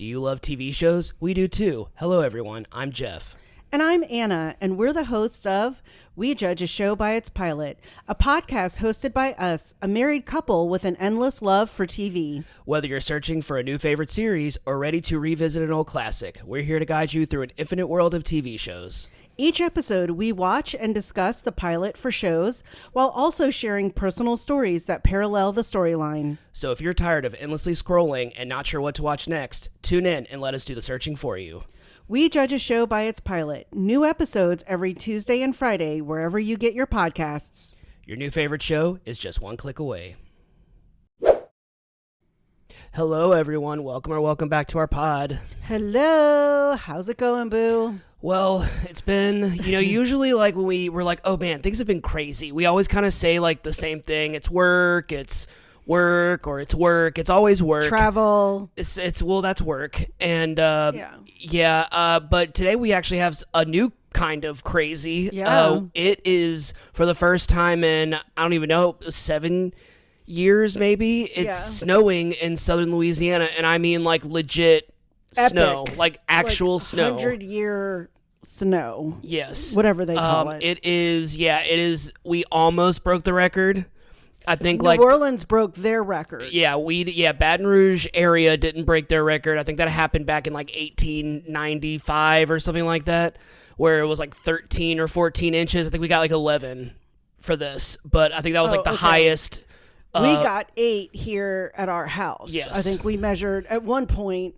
Do you love TV shows? We do too. Hello everyone, I'm Jeff. And I'm Anna, and we're the hosts of We Judge a Show by Its Pilot, a podcast hosted by us, a married couple with an endless love for TV. Whether you're searching for a new favorite series or ready to revisit an old classic, we're here to guide you through an infinite world of TV shows. Each episode, we watch and discuss the pilot for shows, while also sharing personal stories that parallel the storyline. So if you're tired of endlessly scrolling and not sure what to watch next, tune in and let us do the searching for you. We Judge a Show by Its Pilot. New episodes every Tuesday and Friday, wherever you get your podcasts. Your new favorite show is just one click away. Hello, everyone. Welcome back to our pod. Hello. How's it going, boo? Well, it's been, usually like when we're like, oh man, things have been crazy. We always kind of say like the same thing. It's work, or it's work. It's always work. Travel. Well, that's work. And but today we actually have a new kind of crazy. Yeah. It is for the first time in, I don't even know, 7 years maybe. It's snowing in southern Louisiana, and I mean like legit Epic. snow, like actual snow. 100-year snow. Yes. Whatever they call it. It is. We almost broke the record. I think New Orleans broke their record. Yeah, Baton Rouge area didn't break their record. I think that happened back in like 1895 or something like that, where it was like 13 or 14 inches. I think we got like 11 for this, but I think that was the highest. We got 8 here at our house. Yes. I think we measured at one point.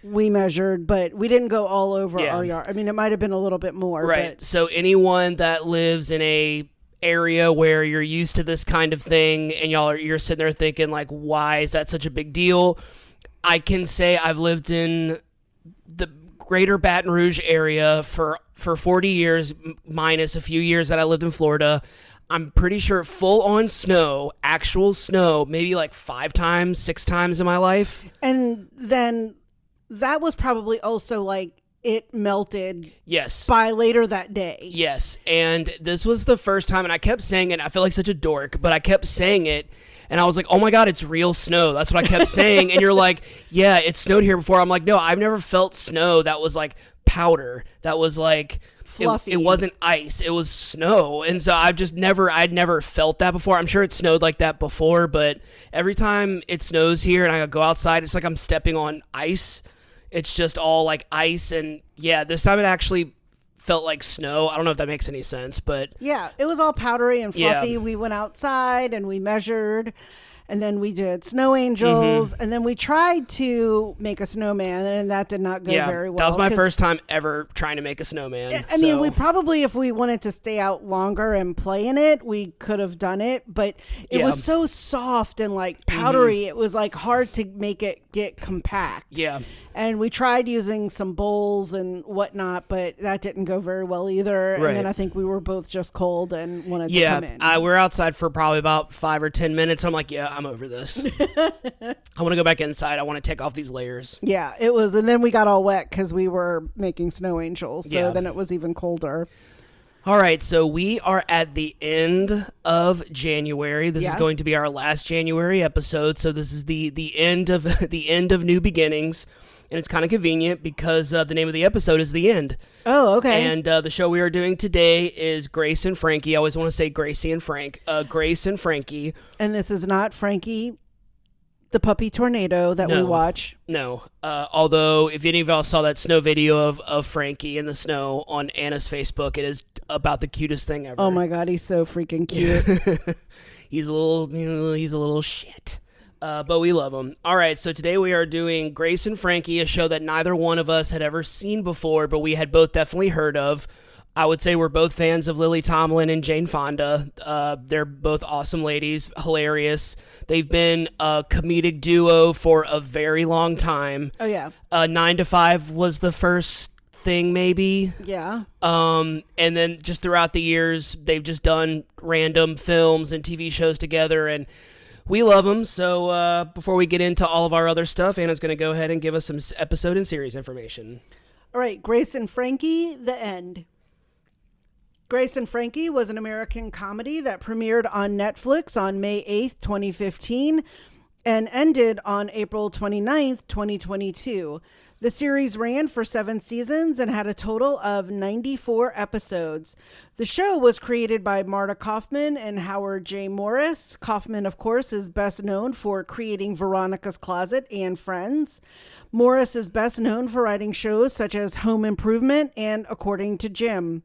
But we didn't go all over our yard. I mean, it might have been a little bit more. Right. But So anyone that lives in a area where you're used to this kind of thing and you're sitting there thinking like, why is that such a big deal? I can say I've lived in the greater Baton Rouge area for 40 years, minus a few years that I lived in Florida. I'm pretty sure full on snow, actual snow, maybe like 5 times, 6 times in my life. And then that was probably also like it melted. Yes. By later that day. Yes. And this was the first time, and I kept saying it. I feel like such a dork, but I kept saying it. And I was like, oh my God, it's real snow. That's what I kept saying. And you're like, yeah, it snowed here before. I'm like, no, I've never felt snow that was like powder. That was like fluffy. It wasn't ice. It was snow. And so I'd never felt that before. I'm sure it snowed like that before, but every time it snows here and I go outside, it's like I'm stepping on ice. It's just all like ice. And yeah, this time it actually felt like snow. I don't know if that makes any sense, but yeah, it was all powdery and fluffy. Yeah. We went outside and we measured, and then we did snow angels, and then we tried to make a snowman, and that did not go very well. That was my first time ever trying to make a snowman. I mean, we probably, if we wanted to stay out longer and play in it, we could have done it, but it was so soft and like powdery, it was like hard to make it get compact. Yeah. And we tried using some bowls and whatnot, but that didn't go very well either. Right. And then I think we were both just cold and wanted to come in. Yeah, we were outside for probably about 5 or 10 minutes. I'm like, yeah, I'm over this. I want to go back inside. I want to take off these layers. Yeah, it was. And then we got all wet because we were making snow angels. So then it was even colder. All right, so we are at the end of January. This is going to be our last January episode. So this is the end of New Beginnings. And it's kind of convenient because the name of the episode is The End. Oh, okay. And the show we are doing today is Grace and Frankie. I always want to say Gracie and Frank. Grace and Frankie. And this is not Frankie, the puppy tornado that we watch. No. Although, if any of y'all saw that snow video of Frankie in the snow on Anna's Facebook, it is about the cutest thing ever. Oh my God, he's so freaking cute. He's a little shit. But we love them. All right, so today we are doing Grace and Frankie, a show that neither one of us had ever seen before, but we had both definitely heard of. I would say we're both fans of Lily Tomlin and Jane Fonda. They're both awesome ladies, hilarious. They've been a comedic duo for a very long time. Oh, yeah. 9 to 5 was the first thing, maybe. Yeah. And then just throughout the years, they've just done random films and TV shows together, and we love them. So before we get into all of our other stuff, Anna's going to go ahead and give us some episode and series information. All right, Grace and Frankie, The End. Grace and Frankie was an American comedy that premiered on Netflix on May 8th, 2015. and ended on April 29th, 2022. The series ran for 7 seasons and had a total of 94 episodes. The show was created by Marta Kaufman and Howard J. Morris. Kaufman, of course, is best known for creating Veronica's Closet and Friends. Morris is best known for writing shows such as Home Improvement and According to Jim.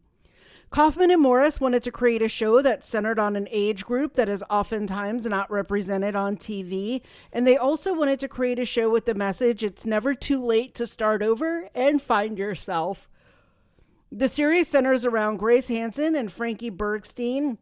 Kaufman and Morris wanted to create a show that centered on an age group that is oftentimes not represented on TV, and they also wanted to create a show with the message, it's never too late to start over and find yourself. The series centers around Grace Hansen and Frankie Bergstein,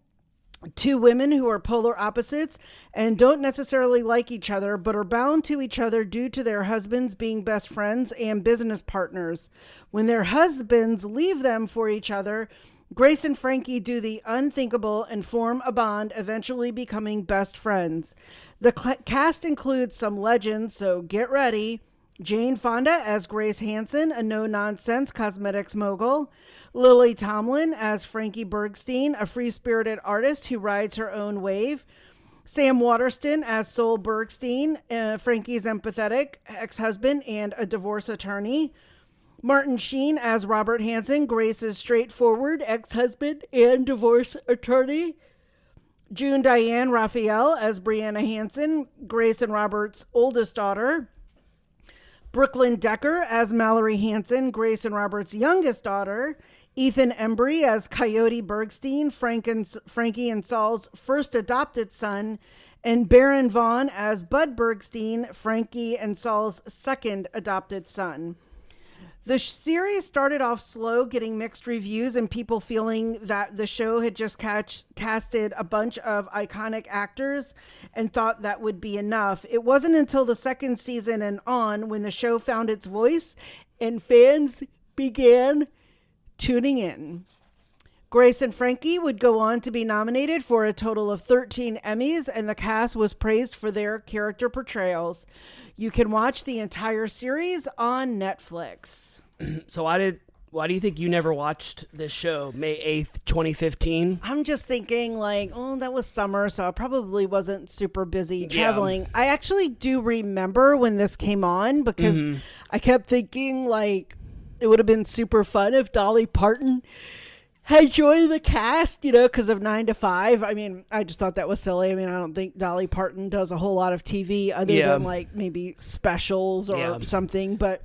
2 women who are polar opposites and don't necessarily like each other, but are bound to each other due to their husbands being best friends and business partners. When their husbands leave them for each other, Grace and Frankie do the unthinkable and form a bond, eventually becoming best friends. The cast includes some legends, so get ready. Jane Fonda as Grace Hansen, a no-nonsense cosmetics mogul. Lily Tomlin as Frankie Bergstein, a free-spirited artist who rides her own wave. Sam Waterston as Sol Bergstein, Frankie's empathetic ex-husband and a divorce attorney. Martin Sheen as Robert Hansen, Grace's straightforward ex-husband and divorce attorney. June Diane Raphael as Brianna Hansen, Grace and Robert's oldest daughter. Brooklyn Decker as Mallory Hansen, Grace and Robert's youngest daughter. Ethan Embry as Coyote Bergstein, Frankie and Saul's first adopted son. And Baron Vaughn as Bud Bergstein, Frankie and Saul's second adopted son. The series started off slow, getting mixed reviews and people feeling that the show had just casted a bunch of iconic actors and thought that would be enough. It wasn't until the second season and on when the show found its voice and fans began tuning in. Grace and Frankie would go on to be nominated for a total of 13 Emmys, and the cast was praised for their character portrayals. You can watch the entire series on Netflix. So why do you think you never watched this show, May 8th, 2015? I'm just thinking that was summer, so I probably wasn't super busy traveling. Yeah. I actually do remember when this came on because I kept thinking it would have been super fun if Dolly Parton had joined the cast, because of 9 to 5. I mean, I just thought that was silly. I mean, I don't think Dolly Parton does a whole lot of TV other than maybe specials or something, but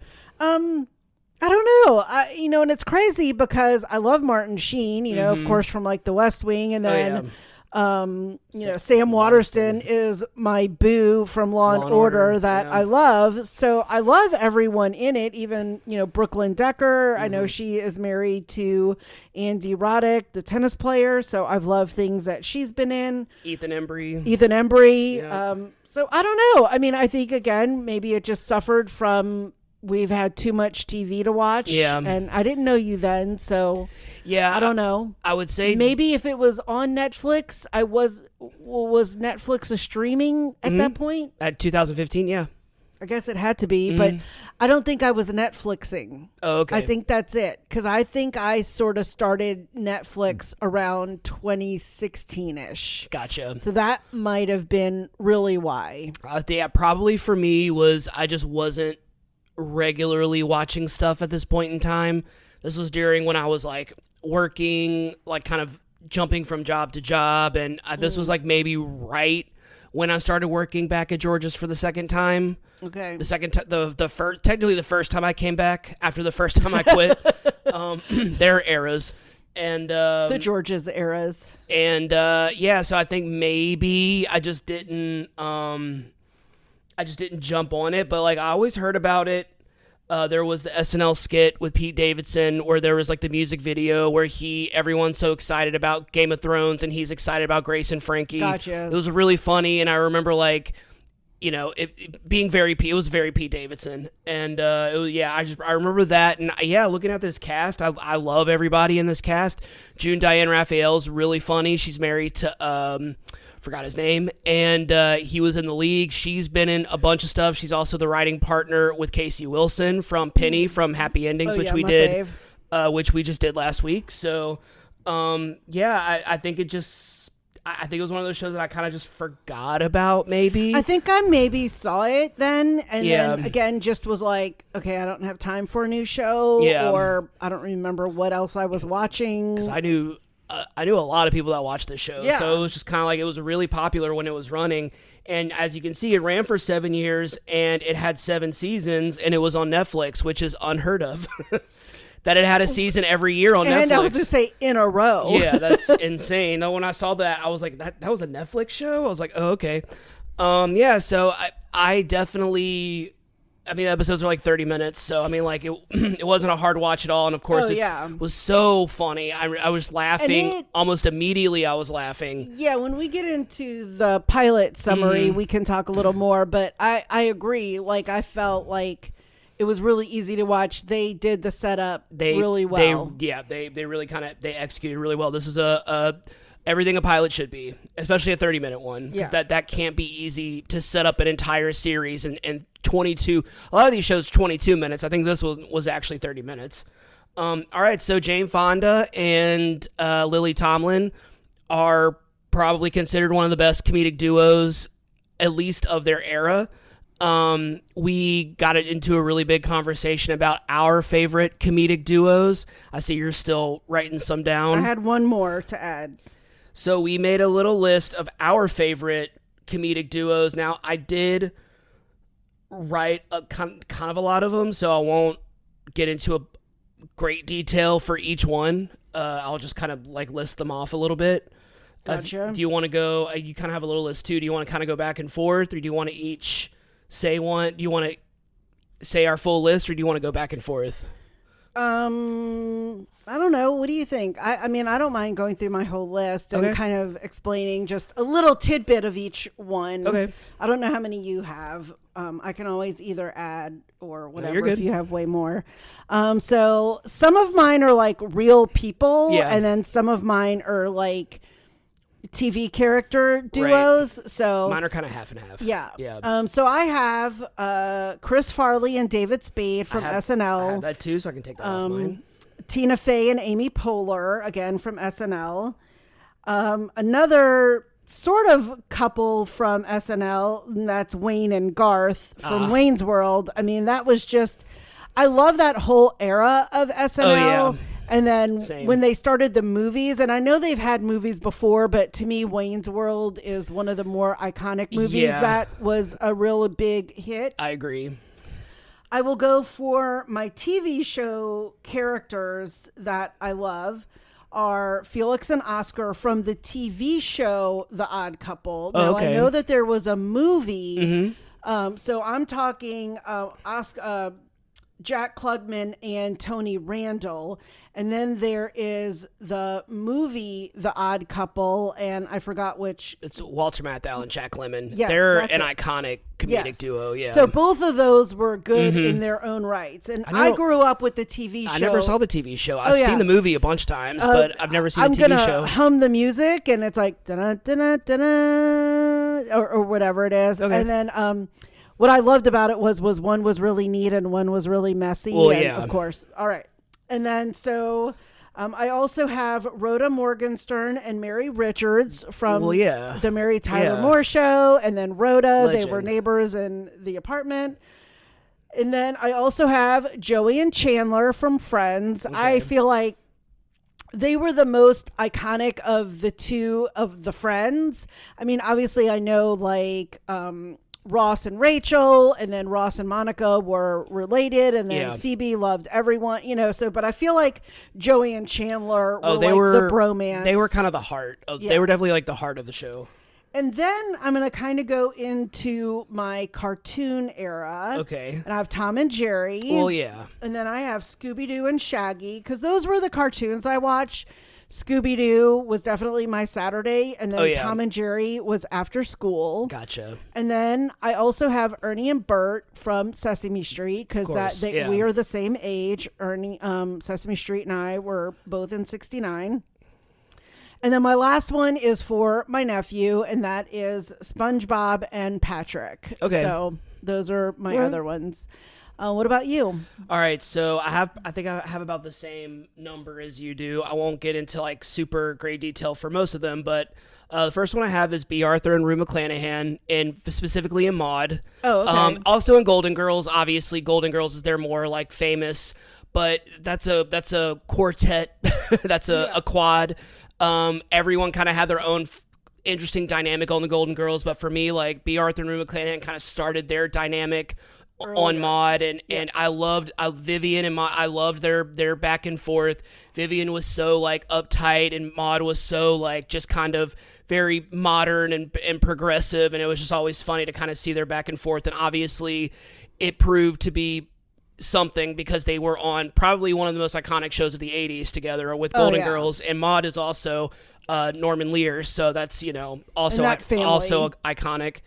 I don't know. And it's crazy because I love Martin Sheen, of course, from The West Wing. And then, Sam Waterston is my boo from Law and Order that I love. So I love everyone in it, even, Brooklyn Decker. I know she is married to Andy Roddick, the tennis player. So I've loved things that she's been in. Ethan Embry. Yeah. So I don't know. I mean, I think, again, maybe it just suffered from... We've had too much TV to watch. Yeah. And I didn't know you then, so I don't know. I would say maybe if it was on Netflix, was Netflix a streaming at that point? At 2015, yeah. I guess it had to be, but I don't think I was Netflixing. Oh, okay. I think that's it. Because I think I sort of started Netflix around 2016-ish. Gotcha. So that might have been really why. Yeah, probably for me was I just wasn't regularly watching stuff at this point in time. This was during when I was working, kind of jumping from job to job, and this was maybe right when I started working back at George's for the second time. Okay. The first, technically the first time I came back after the first time I quit. Their eras. And the George's eras. And so I think maybe I just didn't jump on it, but I always heard about it. There was the SNL skit with Pete Davidson where there was the music video where everyone's so excited about Game of Thrones and he's excited about Grace and Frankie. Gotcha. It was really funny, and I remember it being it was very Pete Davidson, and I remember that, and looking at this cast, I love everybody in this cast. June Diane Raphael's really funny. She's married to forgot his name, and he was in The League. She's been in a bunch of stuff. She's also the writing partner with Casey Wilson from Penny from Happy Endings, which we just did last week. So, I think I think it was one of those shows that I kind of just forgot about, maybe. I think I maybe saw it then, and Yeah. then again just was like, okay, I don't have time for a new show, Yeah. or I don't remember what else I was watching. Because I knew a lot of people that watched this show, Yeah. so it was just kind of like it was really popular when it was running. And as you can see, it ran for 7 years, and it had 7 seasons, and it was on Netflix, which is unheard of. That it had a season every year on Netflix. And I was going to say in a row. Yeah, that's insane. Though when I saw that, I was like, that was a Netflix show? I was like, oh, okay. Yeah, so I definitely... I mean, the episodes were like 30 minutes, so I mean, like, it wasn't a hard watch at all, and of course, it was so funny. I was laughing almost immediately. I was laughing. Yeah, when we get into the pilot summary, we can talk a little more, but I agree. Like, I felt like it was really easy to watch. They did the setup really well. They really they executed really well. This was a everything a pilot should be, especially a 30-minute one. Yeah. That can't be easy to set up an entire series and 22. A lot of these shows 22 minutes. I think this was actually 30 minutes. All right, so Jane Fonda and Lily Tomlin are probably considered one of the best comedic duos, at least of their era. We got into a really big conversation about our favorite comedic duos. I see you're still writing some down. I had one more to add. So we made a little list of our favorite comedic duos. Now, I did write kind of a lot of them, so I won't get into a great detail for each one. I'll just kind of like list them off a little bit. Gotcha. Do you want to go? You kind of have a little list too. Do you want to kind of go back and forth, or do you want to each say one? Do you want to say our full list, or do you want to go back and forth? I don't know. What do you think? I mean, I don't mind going through my whole list and kind of explaining just a little tidbit of each one. Okay. I don't know how many you have. I can always either add or whatever you're good. if you have way more. So some of mine are like real people, and then some of mine are like TV character duos. Right. So mine are kind of half and half. Yeah. So I have Chris Farley and David Spade from SNL. I have that too, so I can take that off mine. Tina Fey and Amy Poehler, again from SNL. Another sort of couple from SNL, and that's Wayne and Garth from Wayne's World. I mean, that was just... I love that whole era of SNL. Oh, yeah. And then Same. when they started the movies, and I know they've had movies before, but to me, Wayne's World is one of the more iconic movies that was a real big hit. I agree. I will go for my TV show characters that I love are Felix and Oscar from the TV show The Odd Couple. Now, I know that there was a movie. So I'm talking Oscar... Jack Klugman and Tony Randall. And then there is the movie The Odd Couple, and I forgot which. It's Walter Matthau and Jack Lemmon. Yes, they're an iconic comedic duo. Yeah. So both of those were good in their own rights. And I grew up with the TV show. I never saw the TV show. I've seen the movie a bunch of times, but I've never seen the TV show. I'm going to hum the music, and it's like, da-da-da-da-da, or whatever it is. Okay. And then what I loved about it was one was really neat and one was really messy. Well, and yeah. Of course. All right. And then so I also have Rhoda Morgenstern and Mary Richards from the Mary Tyler Moore Show. And then Rhoda, they were neighbors in the apartment. And then I also have Joey and Chandler from Friends. Okay. I feel like they were the most iconic of the two of the Friends. I mean, obviously I know like Ross and Rachel, and then Ross and Monica were related, and then Phoebe loved everyone, so, but I feel like Joey and Chandler were the bromance. They were kind of the heart. They were definitely like the heart of the show. And then I'm going to kind of go into my cartoon era. Okay. And I have Tom and Jerry. Well, yeah. And then I have Scooby-Doo and Shaggy, because those were the cartoons I watched. Scooby-Doo was definitely my Saturday, and then Tom and Jerry was after school. Gotcha. And then I also have Ernie and Bert from Sesame Street, because we are the same age. Ernie, Sesame Street and I were both in 1969. And then my last one is for my nephew, and that is SpongeBob and Patrick. Okay. So those are my other ones. What about you? All right, so I think I have about the same number as you do. I won't get into like super great detail for most of them, but The first one I have is B. Arthur and Rue McClanahan, and specifically in Maude. Oh, okay. Also in Golden Girls. Obviously, Golden Girls is their more like famous, but that's a quartet. That's a quad. Everyone kind of had their own interesting dynamic on the Golden Girls, but for me, like B. Arthur and Rue McClanahan kind of started their dynamic on Maude, and I loved Vivian and Maude. I loved their back and forth. Vivian was so like uptight, and Maude was so like just kind of very modern and progressive, and it was just always funny to kind of see their back and forth. And obviously, it proved to be something because they were on probably one of the most iconic shows of the 80s together with Golden Girls, and Maude is also Norman Lear, so that's also also iconic.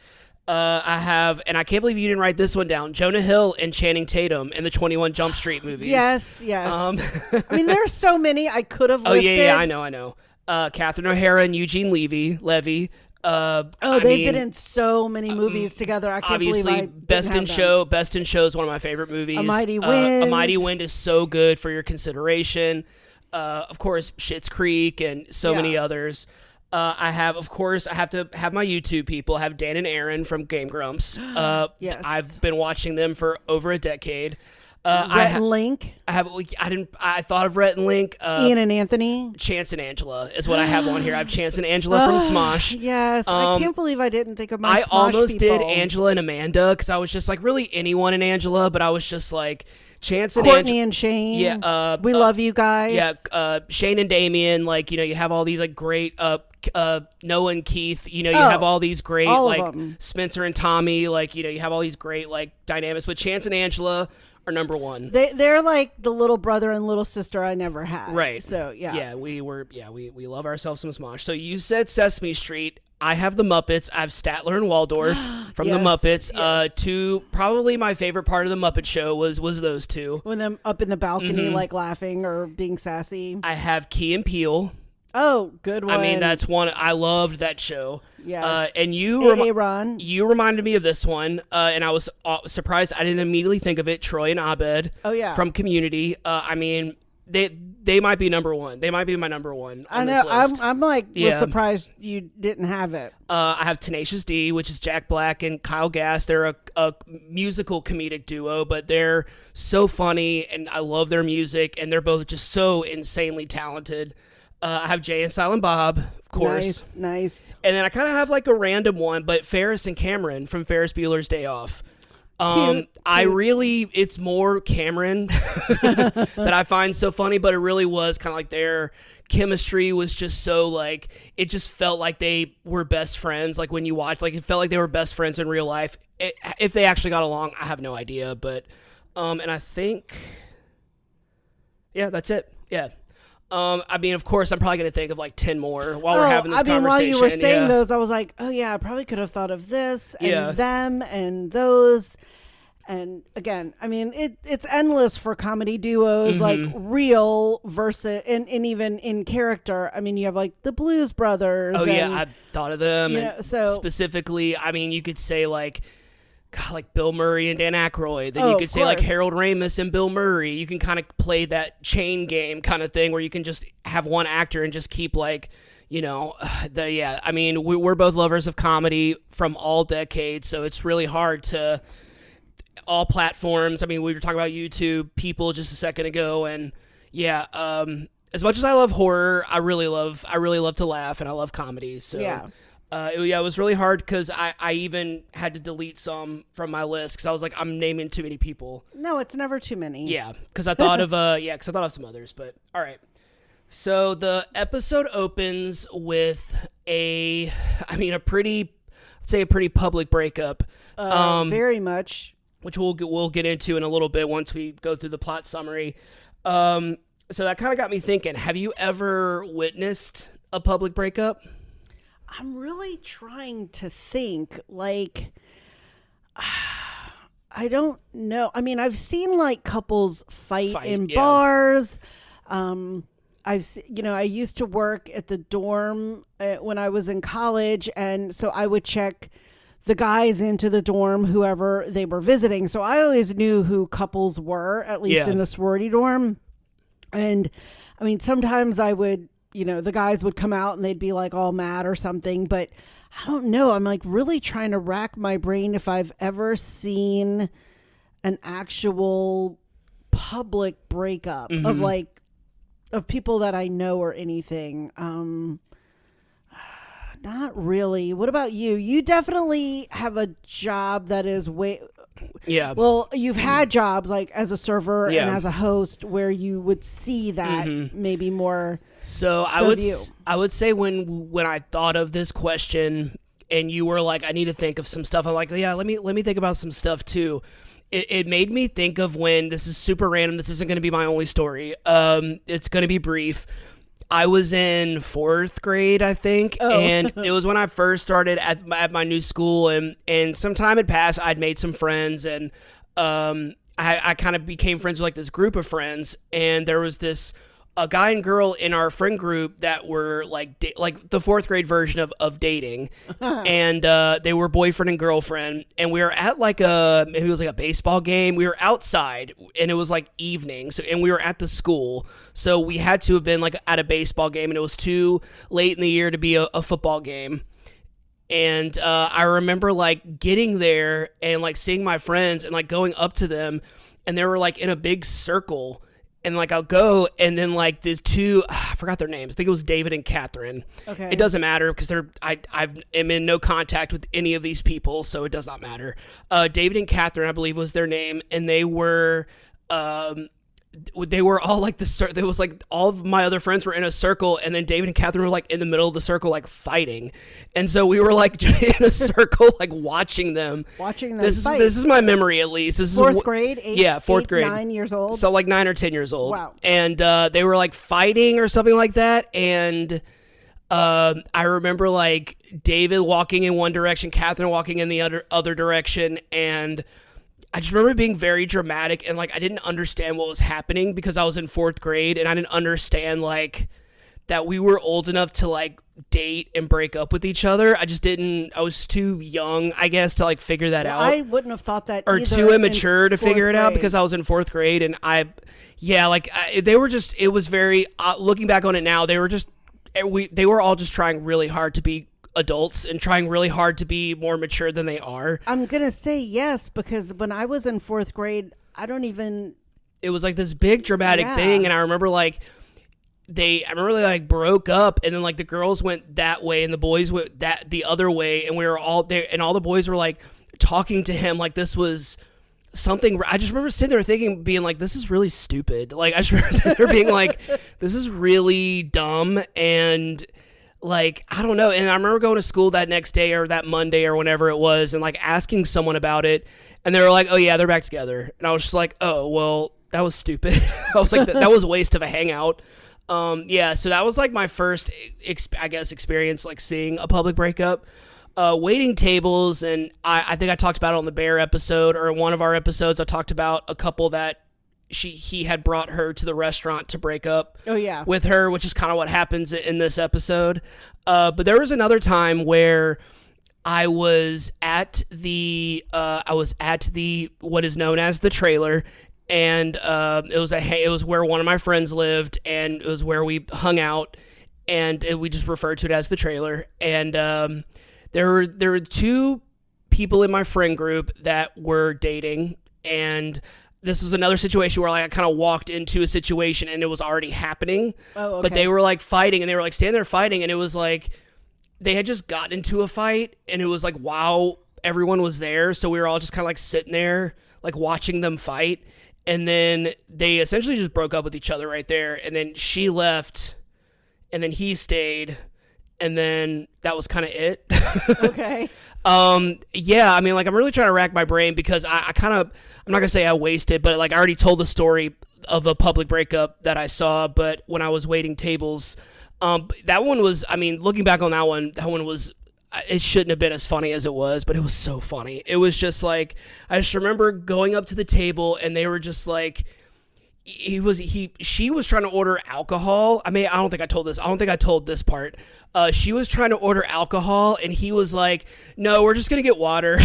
I have, and I can't believe you didn't write this one down, Jonah Hill and Channing Tatum in the 21 Jump Street movies. Yes. I mean, there are so many I could have listed. Yeah, I know. Catherine O'Hara and Eugene Levy. They've been in so many movies together. I can't believe I Best in Show is one of my favorite movies. A Mighty Wind. A Mighty Wind is so good for your consideration. Of course, Schitt's Creek and so many others. I have to have my YouTube people. I have Dan and Aaron from Game Grumps. Yes. I've been watching them for over a decade. Rhett and Link. I thought of Rhett and Link. Ian and Anthony. Chance and Angela is what I have on here. I have Chance and Angela from Smosh. Yes, I can't believe I didn't think of my Smosh almost people. did Angela and Amanda because I was just like really anyone in Angela, but I was just like Chance and Courtney and Shane. Yeah, we love you guys. Yeah, Shane and Damien. Like you have all these like great Noah and Keith. You have all these great like Spencer and Tommy. Like you have all these great like dynamics. But Chance and Angela are number one. They're like the little brother and little sister I never had. Right. So yeah, we love ourselves some Smosh. So you said Sesame Street. I have the Muppets. I have Statler and Waldorf from the Muppets. Yes. Two, probably my favorite part of the Muppet Show was those two. When them up in the balcony, like laughing or being sassy. I have Key and Peele. Oh, good one. I mean, that's one. I loved that show. Yes. And you reminded me of this one, and I was surprised I didn't immediately think of it. Troy and Abed. Oh yeah. From Community. I mean, they might be number one. They might be my number one. I know. I'm like was surprised you didn't have it. I have Tenacious D, which is Jack Black and Kyle Gass. They're a musical comedic duo, but they're so funny, and I love their music, and they're both just so insanely talented. I have Jay and Silent Bob, of course. Nice. And then I kind of have like a random one, but Ferris and Cameron from Ferris Bueller's Day Off. Cute. It's more Cameron that I find so funny, but it really was kind of like their chemistry was just so like, it just felt like they were best friends. Like when you watch, like it felt like they were best friends in real life. If they actually got along, I have no idea. But, and I think, that's it. Yeah. I mean, of course, I'm probably going to think of like 10 more while we're having this conversation. While you were saying those, I was like, oh yeah, I probably could have thought of this and them and those. And again, I mean, it's endless for comedy duos, like real versus, and even in character. I mean, you have like the Blues Brothers. Oh yeah, I thought of them. So specifically, I mean, you could say like Bill Murray and Dan Aykroyd. Then you could say like Harold Ramis and Bill Murray. You can kind of play that chain game kind of thing where you can just have one actor and just keep like, I mean, we're both lovers of comedy from all decades, so it's really hard to all platforms. I mean, we were talking about YouTube people just a second ago, and as much as I love horror, I really love to laugh, and I love comedy. So it was really hard because I even had to delete some from my list because I was like, I'm naming too many people. No, it's never too many. Yeah, because I thought of some others. But all right, so the episode opens with a pretty public breakup. Very much, which we'll get into in a little bit once we go through the plot summary. So that kind of got me thinking: have you ever witnessed a public breakup? I'm really trying to think, like, I don't know. I mean, I've seen like couples fight in bars. I used to work at the dorm when I was in college, and so I would check the guys into the dorm, whoever they were visiting. So I always knew who couples were, at least in the sorority dorm. And I mean, sometimes I would the guys would come out and they'd be like all mad or something. But I don't know. I'm like really trying to rack my brain if I've ever seen an actual public breakup of people that I know or anything. Not really. What about you? You definitely have a job that is well, you've had jobs like as a server and as a host where you would see that maybe more. So I would say when I thought of this question and you were like, I need to think of some stuff. I'm like, yeah, let me think about some stuff too. It made me think of when, this is super random. This isn't going to be my only story. It's going to be brief. I was in 4th grade, I think, and it was when I first started at my new school, and some time had passed. I'd made some friends, and I kind of became friends with like this group of friends, and there was a guy and girl in our friend group that were like the 4th grade version of dating, and they were boyfriend and girlfriend, and we were at maybe it was like a baseball game. We were outside, and it was like evening, and we were at the school, so we had to have been like at a baseball game, and it was too late in the year to be a football game. And I remember like getting there and like seeing my friends and like going up to them, and they were like in a big circle. And, like, I'll go, and then, like, these two, I forgot their names. I think it was David and Catherine. Okay. It doesn't matter because I am in no contact with any of these people, so it does not matter. David and Catherine, I believe, was their name, and they were all, like, there was, like, all of my other friends were in a circle, and then David and Catherine were, like, in the middle of the circle, like, fighting. And so we were, like, in a circle, like, watching them. Fight. This is my memory, at least. This is 4th grade? 4th grade. 9 years old? So, like, 9 or 10 years old. Wow. And they were, like, fighting or something like that. And I remember, like, David walking in one direction, Catherine walking in the other direction, and I just remember being very dramatic, and, like, I didn't understand what was happening because I was in 4th grade, and I didn't understand, like, that we were old enough to, like, date and break up with each other. I was too young, I guess, to, like, figure that out. I wouldn't have thought that or either. too immature to figure it out grade. because I was in 4th grade, and they were just, it was very, looking back on it now, they were all just trying really hard to be adults and trying really hard to be more mature than they are. I'm going to say yes, because when I was in 4th grade, it was like this big dramatic thing, and I remember they like broke up, and then like the girls went that way and the boys went the other way, and we were all there, and all the boys were like talking to him like this was something. I just remember sitting there thinking, being like, this is really stupid. Like, I just remember sitting there being like, this is really dumb, and like, I don't know. And I remember going to school that next day or that Monday or whenever it was, and like asking someone about it, and they were like, oh yeah, they're back together. And I was just like, oh well, that was stupid. I was like, that was a waste of a hangout. So that was like my first experience like seeing a public breakup. Waiting tables, and I think I talked about it on the Bear episode, or in one of our episodes I talked about a couple that he had brought her to the restaurant to break up with her, which is kind of what happens in this episode. But there was another time where I was at the what is known as the trailer, and it was where one of my friends lived, and it was where we hung out, and we just referred to it as the trailer. And there were two people in my friend group that were dating, and this was another situation where like I kind of walked into a situation and it was already happening. Oh, okay. But they were like fighting, and they were like standing there fighting, and it was like they had just gotten into a fight, and it was like, wow, everyone was there, so we were all just kind of like sitting there like watching them fight. And then they essentially just broke up with each other right there, and then she left, and then he stayed, and then that was kind of it. Okay. I mean, like, I'm really trying to rack my brain because I'm not gonna say I wasted, but like I already told the story of a public breakup that I saw, but when I was waiting tables, that one was, I mean, looking back on that one was, it shouldn't have been as funny as it was, but it was so funny. It was just like, I just remember going up to the table, and they were just like, she was trying to order alcohol. I mean, I don't think I told this part. She was trying to order alcohol, and he was like, no, we're just gonna get water.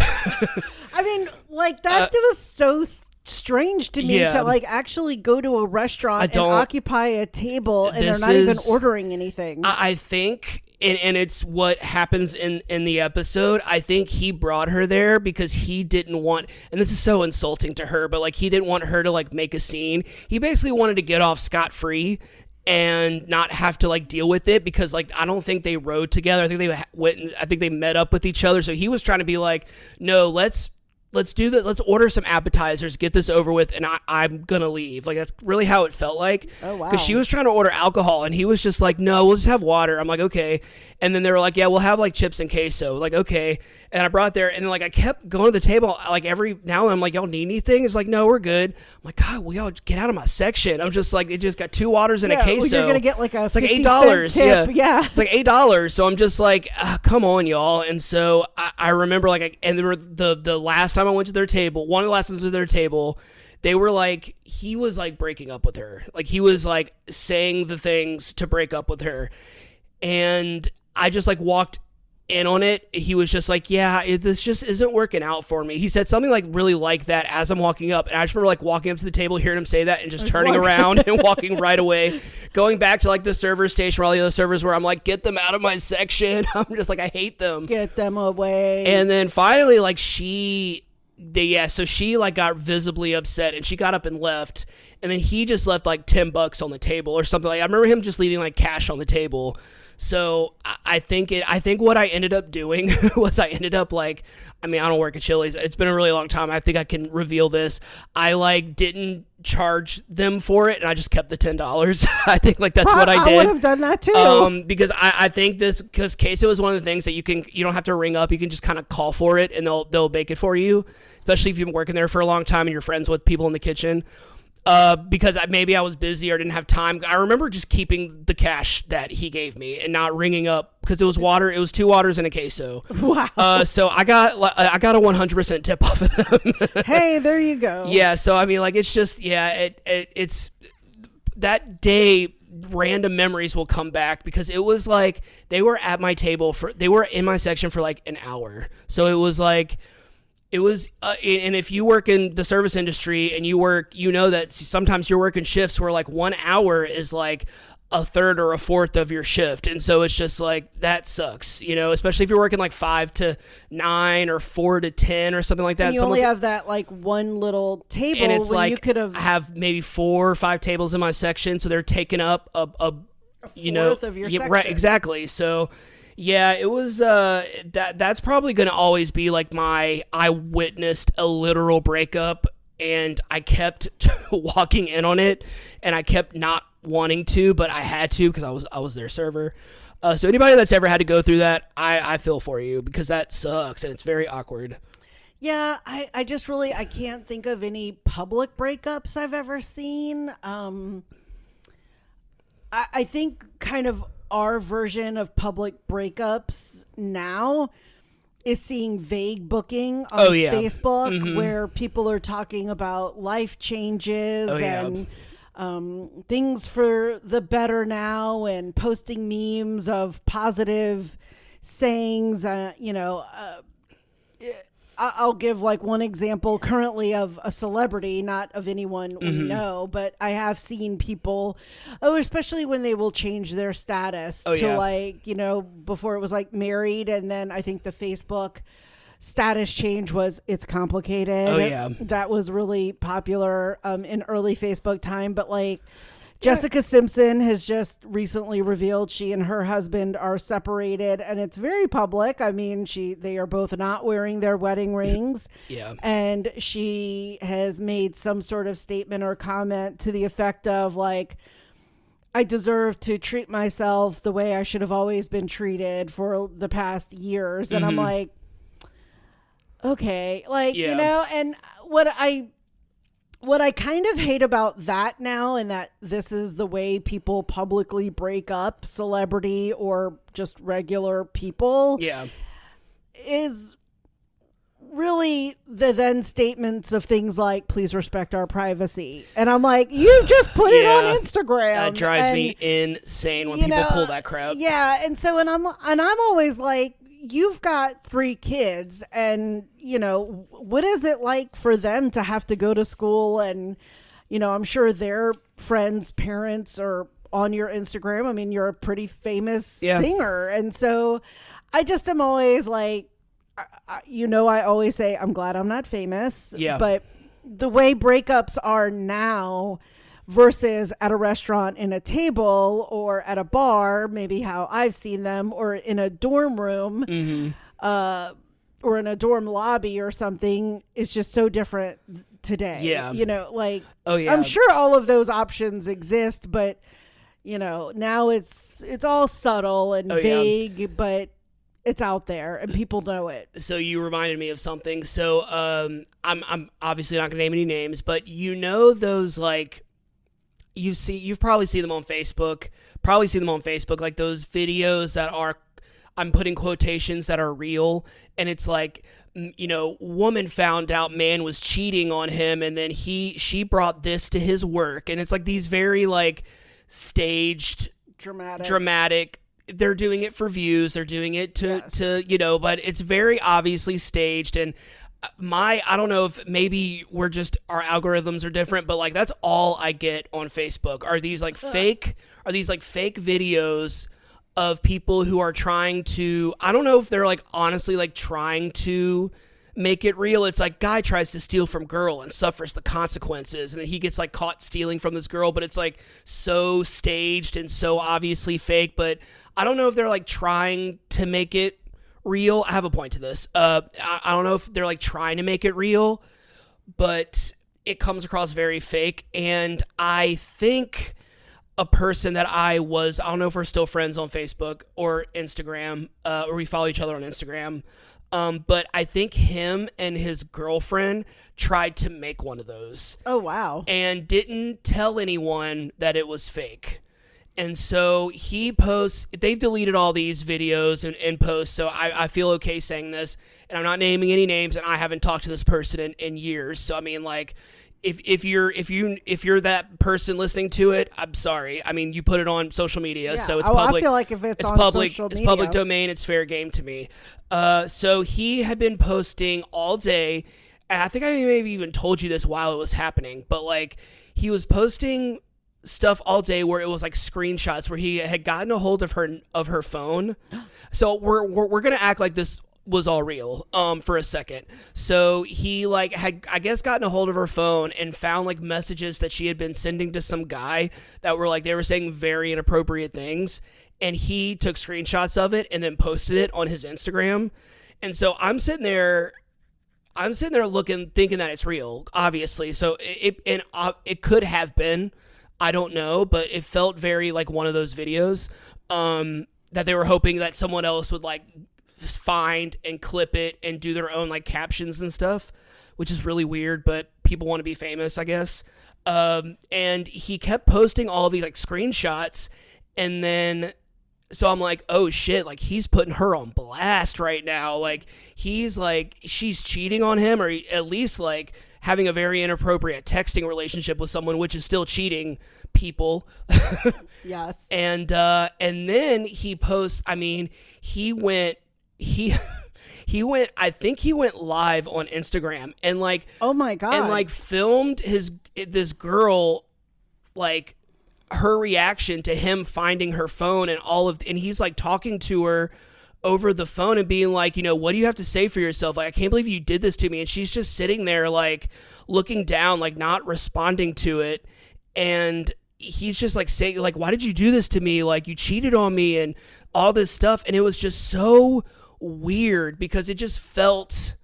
I mean, like, that was so strange to me to like actually go to a restaurant and occupy a table and they're not even ordering anything. I think, and it's what happens in the episode, I think he brought her there because he didn't want, and this is so insulting to her, but like he didn't want her to like make a scene. He basically wanted to get off scot-free and not have to like deal with it, because like I don't think they rode together. I think they I think they met up with each other. So he was trying to be like, no, let's do that. Let's order some appetizers, get this over with, and I'm gonna leave. Like that's really how it felt like. Oh wow. Because she was trying to order alcohol and he was just like, no, we'll just have water. I'm like, okay. And then they were like, yeah, we'll have like chips and queso. Like, okay. And I brought there, and then like I kept going to the table like every now and then. I'm like, y'all need anything? It's like, no, we're good. I'm like, God, will y'all get out of my section? I'm just like, they just got 2 waters and a queso. Well, you're gonna get like it's like $8. Tip. Yeah. It's like $8. So I'm just like, come on, y'all. And so I remember like, and the last time I went to their table, one of the last times to their table, they were like, he was like breaking up with her. Like he was like saying the things to break up with her. And I just like walked in on it. He was just like, yeah, this just isn't working out for me. He said something like really like that as I'm walking up. And I just remember like walking up to the table, hearing him say that, and just turning around and walking right away, going back to like the server station where all the other servers were. I'm like, get them out of my section. I'm just like, I hate them. Get them away. And then finally, like so she like got visibly upset and she got up and left. And then he just left like $10 on the table or something. Like I remember him just leaving like cash on the table. So I think what I ended up doing was I ended up like, I mean, I don't work at Chili's. It's been a really long time. I think I can reveal this. I like didn't charge them for it, and I just kept the $10. I think like that's what I did. I would have done that too. Because I think because queso is one of the things that you don't have to ring up. You can just kind of call for it, and they'll bake it for you. Especially if you've been working there for a long time and you're friends with people in the kitchen. Because maybe I was busy or didn't have time. I remember just keeping the cash that he gave me and not ringing up because it was water. It was 2 waters and a queso. Wow. So I got a 100% tip off of them. Hey, there you go. Yeah. So I mean, like, it's just it's that day. Random memories will come back because it was like they were at my table they were in my section for like an hour. So it was like. It was, and if you work in the service industry and you know that sometimes you're working shifts where like 1 hour is like a third or a fourth of your shift. And so it's just like, that sucks, especially if you're working like 5 to 9 or 4 to 10 or something like that. And you only have that like one little table, and it's when like, you could have maybe 4 or 5 tables in my section. So they're taking up a fourth of your section. Right, exactly. So yeah, it was, that's probably going to always be like I witnessed a literal breakup and I kept walking in on it and I kept not wanting to, but I had to because I was their server. So anybody that's ever had to go through that, I feel for you because that sucks and it's very awkward. Yeah, I just really, I can't think of any public breakups I've ever seen. I think kind of our version of public breakups now is seeing vague booking on Facebook where people are talking about life changes and things for the better now and posting memes of positive sayings, I'll give like one example currently of a celebrity, not of anyone we know, but I have seen people, especially when they will change their status to like, before it was like married. And then I think the Facebook status change was it's complicated. Oh, yeah. That was really popular in early Facebook time. But like Jessica Simpson has just recently revealed she and her husband are separated, and it's very public. I mean, they are both not wearing their wedding rings. Yeah. And she has made some sort of statement or comment to the effect of like, I deserve to treat myself the way I should have always been treated for the past years. And I'm like, okay, like, and what I kind of hate about that now, and that this is the way people publicly break up, celebrity or just regular people, is really the then statements of things like, please respect our privacy. And I'm like, you just put it on Instagram. That drives me insane when people pull that crap. Yeah. And so, and I'm always like, you've got 3 kids, and what is it like for them to have to go to school? And I'm sure their friends' parents are on your Instagram. I mean, you're a pretty famous singer, and so I just am always like, I always say I'm glad I'm not famous. But the way breakups are now versus at a restaurant in a table or at a bar, maybe how I've seen them, or in a dorm room, or in a dorm lobby or something, is just so different today. I'm sure all of those options exist, but now it's all subtle and vague, but it's out there and people know it. So you reminded me of something. So I'm obviously not gonna name any names, but those like you've probably seen them on Facebook. Like those videos that are, I'm putting quotations, that are real, and it's like, woman found out man was cheating on him, and then she brought this to his work, and it's like these very like staged, dramatic. They're doing it for views. They're doing it to but it's very obviously staged. And I don't know if maybe our algorithms are different, but like that's all I get on Facebook are these like fake videos of people who are trying to, I don't know if they're like honestly like trying to make it real. It's like guy tries to steal from girl and suffers the consequences, and then he gets like caught stealing from this girl, but it's like so staged and so obviously fake. But I don't know if they're like trying to make it real. I have a point to this. I don't know if they're like trying to make it real, but it comes across very fake. And I think a person that I don't know if we're still friends on Facebook or Instagram, or we follow each other on Instagram. But I think him and his girlfriend tried to make one of those. Oh, wow. And didn't tell anyone that it was fake. And so they've deleted all these videos and posts, so I feel okay saying this, and I'm not naming any names, and I haven't talked to this person in years. So I mean, like, if you're that person listening to it, I'm sorry. I mean, you put it on social media, so it's public. I feel like if it's on public, social media, it's public domain. It's fair game to me. So he had been posting all day, and I think I maybe even told you this while it was happening, but like he was posting stuff all day where it was like screenshots where he had gotten a hold of her phone. So we're gonna act like this was all real for a second. So he like had, I guess, gotten a hold of her phone and found like messages that she had been sending to some guy that were like, they were saying very inappropriate things, and he took screenshots of it and then posted it on his Instagram. And so I'm sitting there looking, thinking that it's real, obviously. So it could have been, I don't know, but it felt very like one of those videos that they were hoping that someone else would like find and clip it and do their own like captions and stuff, which is really weird, but people want to be famous, I guess. And he kept posting all of these like screenshots, and then so I'm like, oh shit, like he's putting her on blast right now. Like he's like, she's cheating on him, or at least like having a very inappropriate texting relationship with someone, which is still cheating, people. Yes. And then he posts, I mean, he went I think he went live on Instagram and like, oh my God, and like filmed this girl, like her reaction to him finding her phone and he's like talking to her over the phone and being like, what do you have to say for yourself? Like, I can't believe you did this to me. And she's just sitting there like looking down, like not responding to it. And he's just like saying like, why did you do this to me? Like, you cheated on me and all this stuff. And it was just so weird because it felt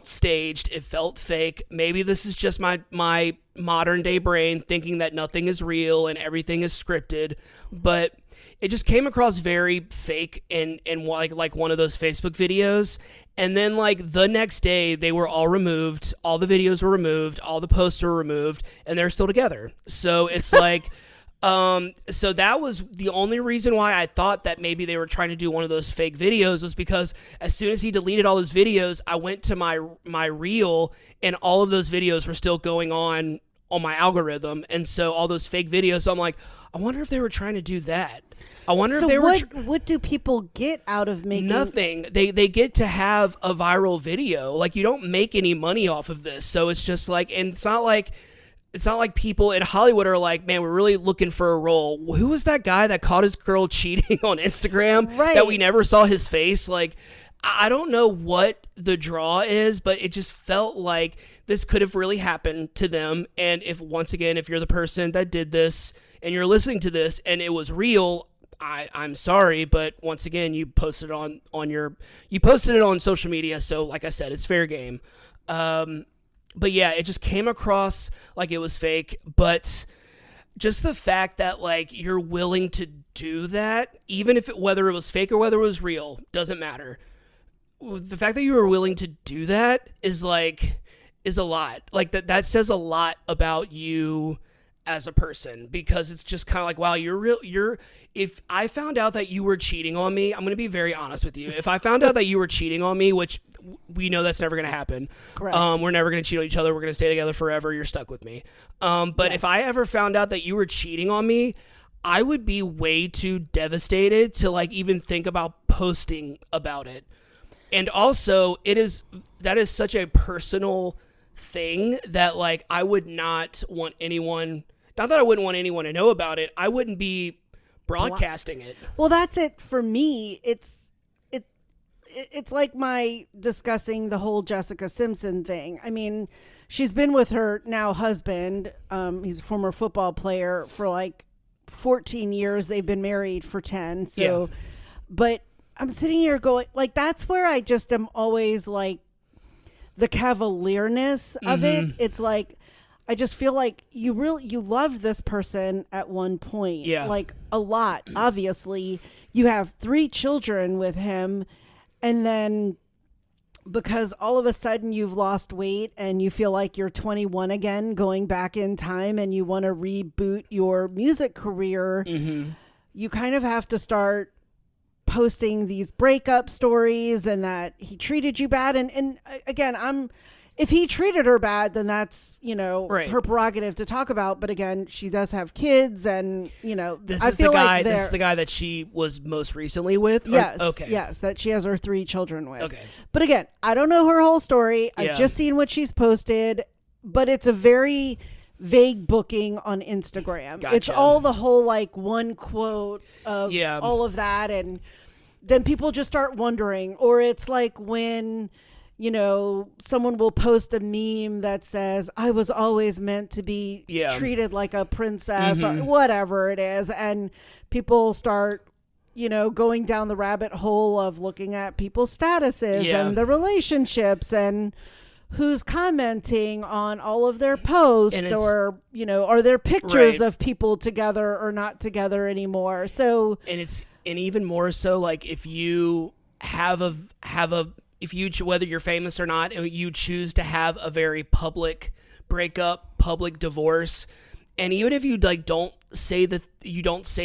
staged. It felt fake. Maybe this is just my modern day brain thinking that nothing is real and everything is scripted, but it just came across very fake and like one of those Facebook videos. And then like the next day they were all removed. All the videos were removed. All the posts were removed, and they're still together. So it's like, so that was the only reason why I thought that maybe they were trying to do one of those fake videos, was because as soon as he deleted all those videos, I went to my reel and all of those videos were still going on my algorithm, and so all those fake videos. So I'm like, I wonder if they were trying to do that. I wonder if they were. What do people get out of making nothing? They get to have a viral video. Like, you don't make any money off of this, so it's just like, and it's not like people in Hollywood are like, man, we're really looking for a role. Who was that guy that caught his girl cheating on Instagram that we never saw his face? Like, I don't know what the draw is, but it just felt like this could have really happened to them. And if you're the person that did this and you're listening to this and it was real, I'm sorry, but once again, you posted it on social media. So like I said, it's fair game. But yeah, it just came across like it was fake, but just the fact that like you're willing to do that, even if whether it was fake or whether it was real, doesn't matter. The fact that you were willing to do that is a lot. Like that says a lot about you as a person, because it's just kind of like, wow, if I found out that you were cheating on me, I'm going to be very honest with you. If I found out that you were cheating on me, which we know that's never going to happen. Correct. We're never going to cheat on each other. We're going to stay together forever. You're stuck with me. But if I ever found out that you were cheating on me, I would be way too devastated to like even think about posting about it. And also, that is such a personal thing that like I would not want anyone. Not that I wouldn't want anyone to know about it. I wouldn't be broadcasting it. Well, that's it for me. It's like my discussing the whole Jessica Simpson thing. I mean, she's been with her now husband. He's a former football player for like 14 years. They've been married for 10. So, but I'm sitting here going like, that's where I just am always like the cavalierness of it. It's like, I just feel like you loved this person at one point, like a lot. Obviously, you have 3 children with him, and then because all of a sudden you've lost weight and you feel like you're 21 again, going back in time, and you want to reboot your music career, you kind of have to start posting these breakup stories and that he treated you bad. And again, if he treated her bad, then that's, her prerogative to talk about. But again, she does have kids, and, this is the guy that she was most recently with? Yes. Okay. Yes, that she has her 3 children with. Okay. But again, I don't know her whole story. I've just seen what she's posted, but it's a very vague booking on Instagram. Gotcha. It's all the whole, like, one quote of all of that, and then people just start wondering. Or it's like when someone will post a meme that says, I was always meant to be treated like a princess or whatever it is. And people start, going down the rabbit hole of looking at people's statuses and the relationships and who's commenting on all of their posts, or, are there pictures of people together or not together anymore? So, and even more so, like if you whether you're famous or not, and you choose to have a very public breakup, public divorce, and even if you like don't say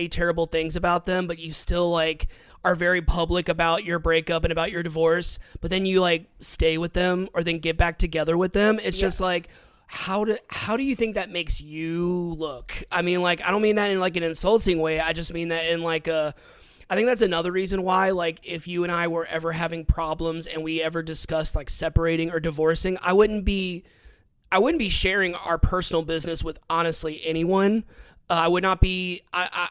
terrible things about them, but you still like are very public about your breakup and about your divorce, but then you like stay with them or then get back together with them, it's just like, how do you think that makes you look? I mean, like, I don't mean that in like an insulting way. I just mean that in like I think that's another reason why, like, if you and I were ever having problems and we ever discussed like separating or divorcing, I wouldn't be sharing our personal business with honestly anyone. I would not be. I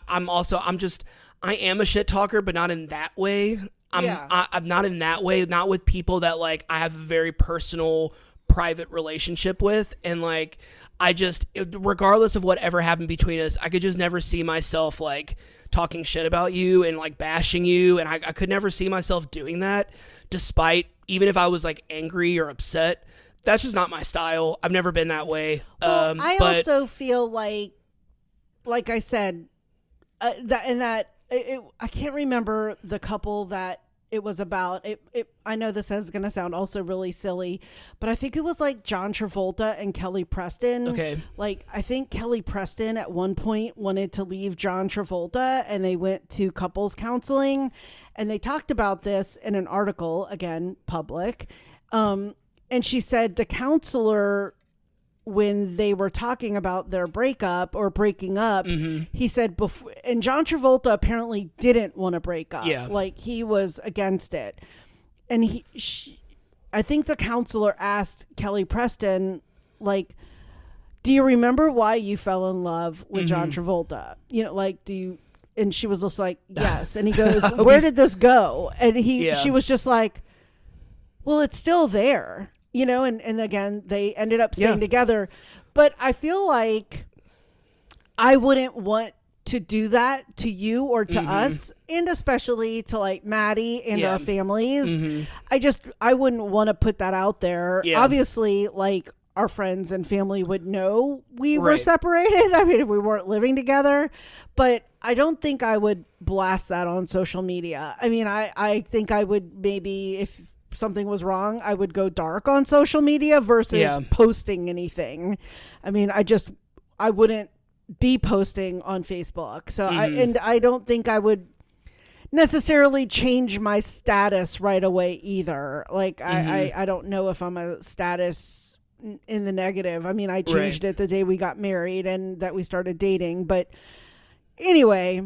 am a shit talker, but not in that way. I'm not in that way. Not with people that like I have a very personal, private relationship with, and like regardless of whatever happened between us, I could just never see myself like talking shit about you and like bashing you, and I could never see myself doing that, despite even if I was like angry or upset. That's just not my style. I've never been that way. Well, I also feel like I said, I can't remember the couple that it was about. I know this is going to sound also really silly, but I think it was like John Travolta and Kelly Preston. Okay. Like, I think Kelly Preston at one point wanted to leave John Travolta, and they went to couples counseling, and they talked about this in an article, again, public. And she said the counselor when they were talking about their breakup or breaking up, he said before, and John Travolta apparently didn't want to break up. Yeah. Like he was against it. And I think the counselor asked Kelly Preston, like, do you remember why you fell in love with John Travolta? You know, like, do you, and she was just like, yes. And he goes, where did this go? And she was just like, well, it's still there. You know, and again, they ended up staying together. But I feel like I wouldn't want to do that to you or to us, and especially to like Maddie and our families. I wouldn't want to put that out there. Obviously, like our friends and family would know we were separated. I mean, if we weren't living together, but I don't think I would blast that on social media. I mean, I think I would maybe, if something was wrong, I would go dark on social media versus posting anything. I mean, I wouldn't be posting on Facebook. So I don't think I would necessarily change my status right away either. Like I don't know if I'm a status in the negative. I mean, I changed it the day we got married and that we started dating. But anyway,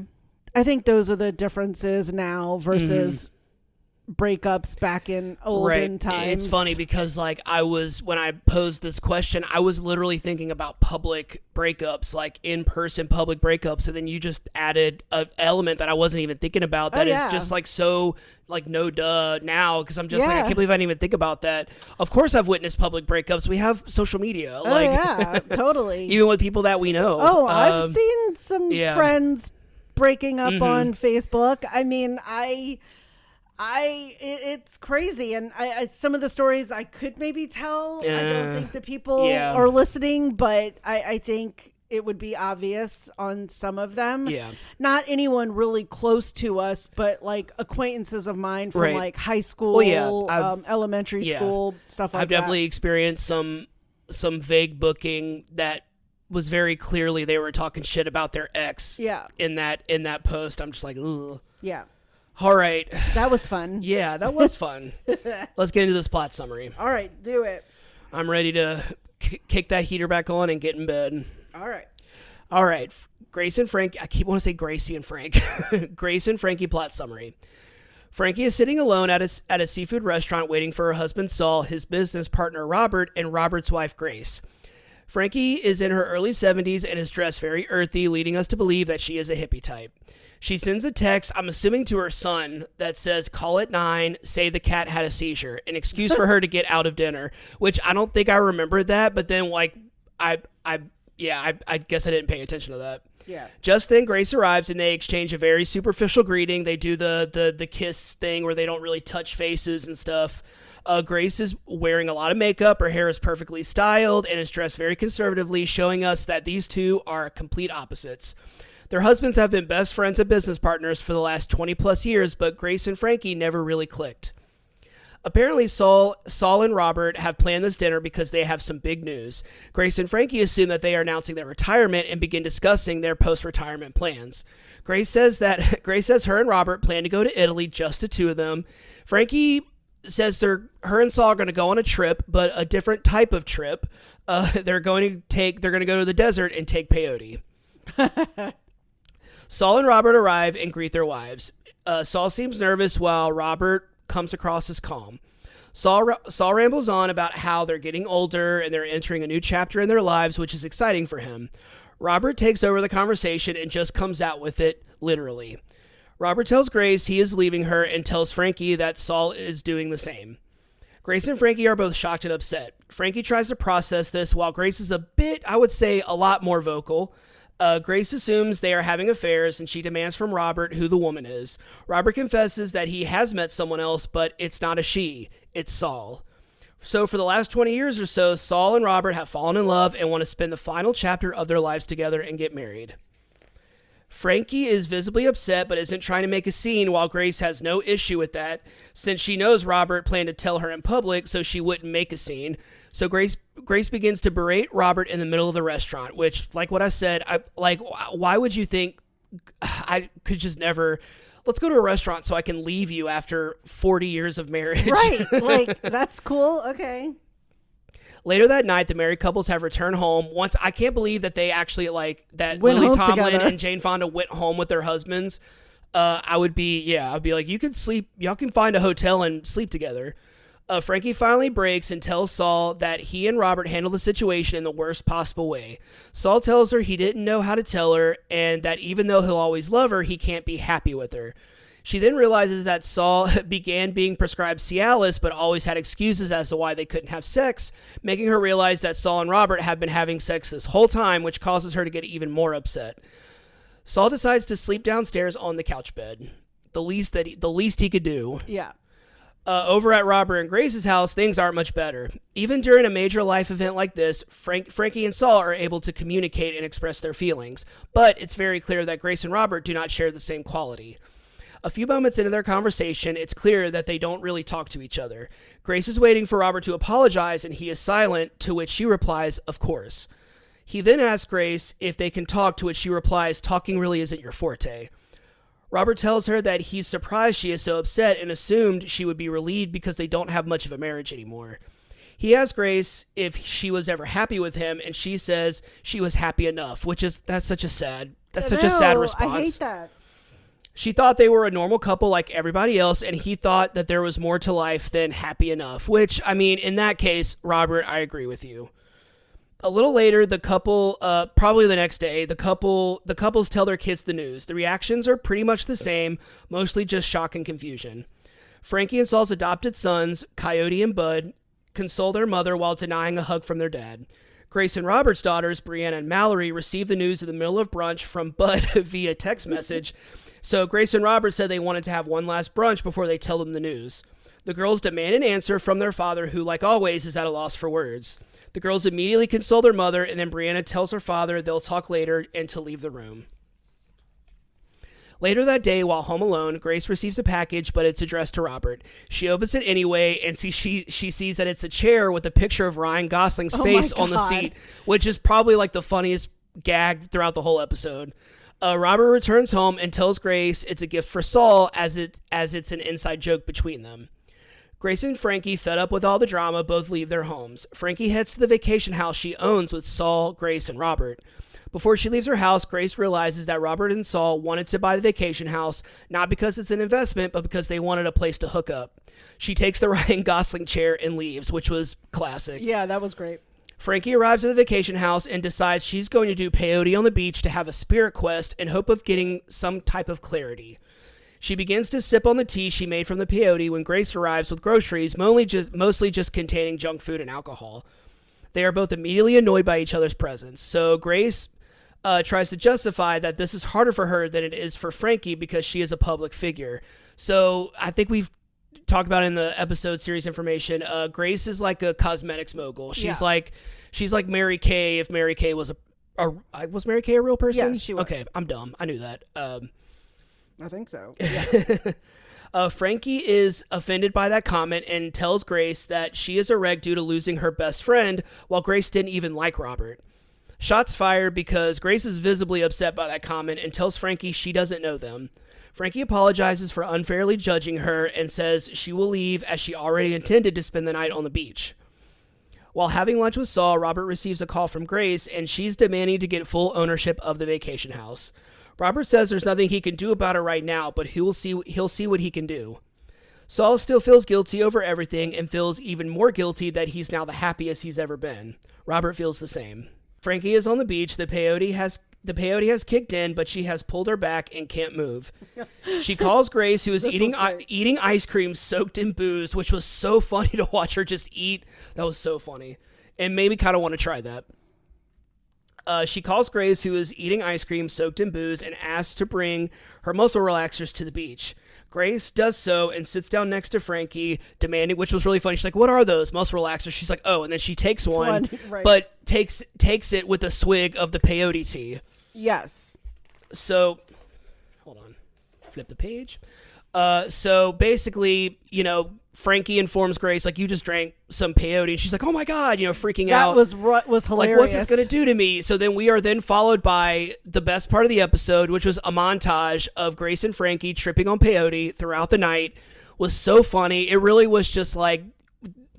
I think those are the differences now versus breakups back in olden times. It's funny because like when I posed this question, I was literally thinking about public breakups, like in-person public breakups, and then you just added an element that I wasn't even thinking about that is just like so like no duh now, because I'm just like, I can't believe I didn't even think about that. Of course I've witnessed public breakups. We have social media. Totally. Even with people that we know. I've seen some friends breaking up on Facebook. I mean, it's crazy, and I some of the stories I could maybe tell. I don't think the people are listening, but I think it would be obvious on some of them. Yeah, not anyone really close to us, but like acquaintances of mine from like high school, elementary school, stuff like that. I've definitely experienced some vague booking that was very clearly they were talking shit about their ex. Yeah, in that post, I'm just like, ugh. Yeah. All right. That was fun. Yeah, that was fun. Let's get into this plot summary. All right, do it. I'm ready to kick that heater back on and get in bed. All right. Grace and Frank. I keep wanting to say Gracie and Frank. Grace and Frankie plot summary. Frankie is sitting alone at a seafood restaurant waiting for her husband Saul, his business partner Robert, and Robert's wife Grace. Frankie is in her early 70s and is dressed very earthy, leading us to believe that she is a hippie type. She sends a text, I'm assuming to her son, that says, call at 9, say the cat had a seizure, an excuse for her to get out of dinner, which I don't think I remembered that, but then like, I guess I didn't pay attention to that. Yeah. Just then Grace arrives and they exchange a very superficial greeting. They do the kiss thing where they don't really touch faces and stuff. Grace is wearing a lot of makeup. Her hair is perfectly styled and is dressed very conservatively, showing us that these two are complete opposites. Their husbands have been best friends and business partners for the last 20 plus years, but Grace and Frankie never really clicked. Apparently, Saul and Robert have planned this dinner because they have some big news. Grace and Frankie assume that they are announcing their retirement and begin discussing their post-retirement plans. Grace says her and Robert plan to go to Italy, just the two of them. Frankie says her and Saul are going to go on a trip, but a different type of trip. They're going to go to the desert and take peyote. Saul and Robert arrive and greet their wives. Saul seems nervous while Robert comes across as calm. Saul rambles on about how they're getting older and they're entering a new chapter in their lives, which is exciting for him. Robert takes over the conversation and just comes out with it, literally. Robert tells Grace he is leaving her and tells Frankie that Saul is doing the same. Grace and Frankie are both shocked and upset. Frankie tries to process this while Grace is a bit, I would say, a lot more vocal. Grace assumes they are having affairs and she demands from Robert who the woman is. Robert confesses that he has met someone else, but it's not a she, it's Saul. So for the last 20 years or so, Saul and Robert have fallen in love and want to spend the final chapter of their lives together and get married. Frankie is visibly upset but isn't trying to make a scene, while Grace has no issue with that since she knows Robert planned to tell her in public so she wouldn't make a scene. So Grace begins to berate Robert in the middle of the restaurant, which, like what I said, why would you think I could just never, let's go to a restaurant so I can leave you after 40 years of marriage. Right. Like, that's cool. Okay. Later that night, the married couples have returned home. Once I can't believe that they actually that Went Lily home Tomlin together. and Jane Fonda went home with their husbands. I'd be like, you can sleep. Y'all can find a hotel and sleep together. Frankie finally breaks and tells Saul that he and Robert handled the situation in the worst possible way. Saul tells her he didn't know how to tell her, and that even though he'll always love her, he can't be happy with her. She then realizes that Saul began being prescribed Cialis, but always had excuses as to why they couldn't have sex, making her realize that Saul and Robert have been having sex this whole time, which causes her to get even more upset. Saul decides to sleep downstairs on the couch bed, the least he could do. Yeah. Over at Robert and Grace's house, things aren't much better. Even during a major life event like this, Frankie and Saul are able to communicate and express their feelings, but it's very clear that Grace and Robert do not share the same quality. A few moments into their conversation, it's clear that they don't really talk to each other. Grace is waiting for Robert to apologize, and he is silent, to which she replies, "Of course." He then asks Grace if they can talk, to which she replies, "Talking really isn't your forte." Robert tells her that he's surprised she is so upset and assumed she would be relieved because they don't have much of a marriage anymore. He asks Grace if she was ever happy with him, and she says she was happy enough, that's such a sad response. I hate that. She thought they were a normal couple like everybody else, and he thought that there was more to life than happy enough, which, I mean, in that case, Robert, I agree with you. A little later, the couple, probably the next day, the couples tell their kids the news. The reactions are pretty much the same, mostly just shock and confusion. Frankie and Saul's adopted sons, Coyote and Bud, console their mother while denying a hug from their dad. Grace and Robert's daughters, Brianna and Mallory, receive the news in the middle of brunch from Bud via text message. So Grace and Robert said they wanted to have one last brunch before they tell them the news. The girls demand an answer from their father, who, like always, is at a loss for words. The girls immediately console their mother, and then Brianna tells her father they'll talk later and to leave the room. Later that day, while home alone, Grace receives a package, but it's addressed to Robert. She opens it anyway, and she sees that it's a chair with a picture of Ryan Gosling's face on the seat, which is probably like the funniest gag throughout the whole episode. Robert returns home and tells Grace it's a gift for Saul, as it's an inside joke between them. Grace and Frankie, fed up with all the drama, both leave their homes. Frankie heads to the vacation house she owns with Saul, Grace, and Robert. Before she leaves her house, Grace realizes that Robert and Saul wanted to buy the vacation house, not because it's an investment, but because they wanted a place to hook up. She takes the Ryan Gosling chair and leaves, which was classic. Yeah, that was great. Frankie arrives at the vacation house and decides she's going to do peyote on the beach to have a spirit quest in hope of getting some type of clarity. She begins to sip on the tea she made from the peyote when Grace arrives with groceries, mostly just containing junk food and alcohol. They are both immediately annoyed by each other's presence, so Grace tries to justify that this is harder for her than it is for Frankie because she is a public figure. So I think we've talked about in the episode series information, Grace is like a cosmetics mogul. She's like Mary Kay if Mary Kay was was Mary Kay a real person? Yes, she was. Okay, I'm dumb. I knew that. I think so. Yeah. Frankie is offended by that comment and tells Grace that she is a wreck due to losing her best friend, while Grace didn't even like Robert. Shots fired because Grace is visibly upset by that comment and tells Frankie she doesn't know them. Frankie apologizes for unfairly judging her and says she will leave as she already intended to spend the night on the beach. While having lunch with Saul, Robert receives a call from Grace, and she's demanding to get full ownership of the vacation house. Robert says there's nothing he can do about it right now, but he'll see what he can do. Saul still feels guilty over everything and feels even more guilty that he's now the happiest he's ever been. Robert feels the same. Frankie is on the beach. The peyote has kicked in, but she has pulled her back and can't move. She calls Grace, who is eating ice cream soaked in booze, which was so funny to watch her just eat. That was so funny. And made me kind of want to try that. She calls Grace, who is eating ice cream soaked in booze, and asks to bring her muscle relaxers to the beach. Grace does so and sits down next to Frankie, demanding, which was really funny. She's like, "What are those muscle relaxers?" She's like, "Oh," and then she takes one, right. but takes it with a swig of the peyote tea. Yes. So, hold on, flip the page. So basically, Frankie informs Grace, like, you just drank some peyote, and she's like, "Oh my God," freaking out. That was hilarious. Like, what's this gonna do to me? So then we are then followed by the best part of the episode, which was a montage of Grace and Frankie tripping on peyote throughout the night. Was so funny. It really was just like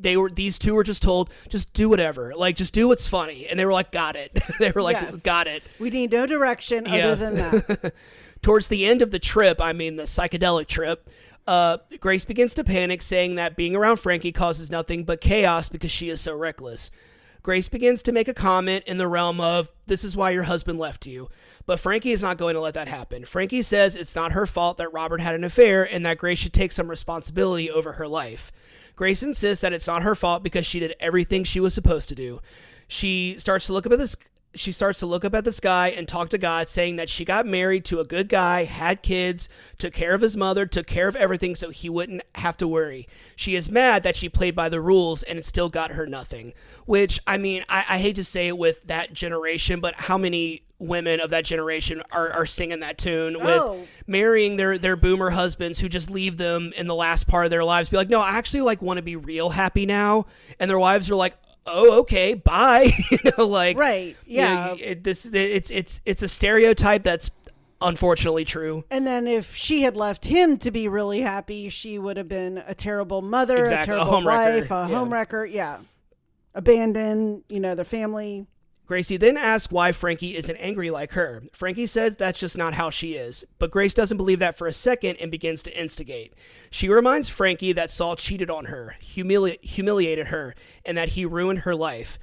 these two were just told, just do whatever, like just do what's funny, and they were like, got it. They were like, Yes. got it. We need no direction other than that. Towards the end of the trip, I mean the psychedelic trip, Grace begins to panic, saying that being around Frankie causes nothing but chaos because she is so reckless. Grace begins to make a comment in the realm of, this is why your husband left you. But Frankie is not going to let that happen. Frankie says it's not her fault that Robert had an affair and that Grace should take some responsibility over her life. Grace insists that it's not her fault because she did everything she was supposed to do. She starts to look up at the sky and talk to God, saying that she got married to a good guy, had kids, took care of his mother, took care of everything so he wouldn't have to worry. She is mad that she played by the rules and it still got her nothing. Which, I mean, I hate to say it with that generation, but how many women of that generation are singing that tune with marrying their boomer husbands who just leave them in the last part of their lives, be like, no, I actually like want to be real happy now, and their wives are like, oh, okay, bye. Like, right, yeah. It's a stereotype that's unfortunately true. And then if she had left him to be really happy, she would have been a terrible mother, exactly. a terrible wife, a homewrecker, abandon, the family. Gracie then asks why Frankie isn't angry like her. Frankie says that's just not how she is, but Grace doesn't believe that for a second and begins to instigate. She reminds Frankie that Saul cheated on her, humiliated her, and that he ruined her life.